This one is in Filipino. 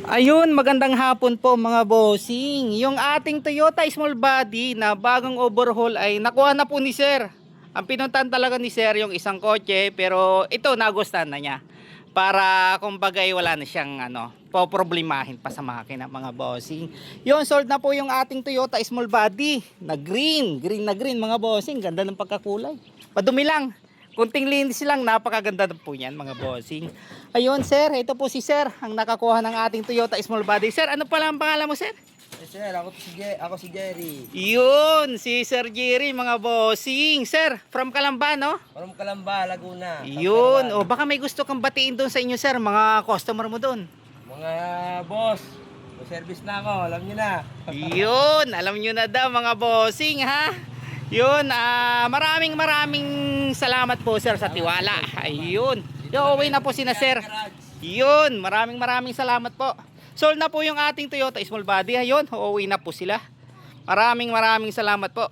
Ayun, magandang hapon po mga bossing. Yung ating Toyota small body na bagong overhaul ay nakuha na po ni Sir. Ang pinuntahan talaga ni Sir yung isang kotse, pero ito nagustuhan na niya. Para kumbaga wala na siyang poproblemahin pa sa makina mga bossing. Yun, sold na po yung ating Toyota small body na green na green mga bossing. Ganda ng pagkakulay. Padumi lang. Kunting linis lang, napakaganda na po yan mga bossing. Ayun sir, ito po si sir, ang nakakuha ng ating Toyota small body. Sir, ano pala ang pangalan mo sir? Sir, ako si Jerry. Yun, si Sir Jerry mga bossing. Sir, from Calamba no? From Calamba, Laguna. Yun, o baka may gusto kang batiin doon sa inyo sir, mga customer mo doon. Mga boss, may service na ako, alam niyo na. Yun, alam nyo na daw mga bossing ha. Yun, maraming salamat po sir sa tiwala. Ayun. Yo, uwi na po sina sir. Yun, maraming salamat po. Sold na po yung ating Toyota small body. Ayun, uuwi na po sila. Maraming salamat po.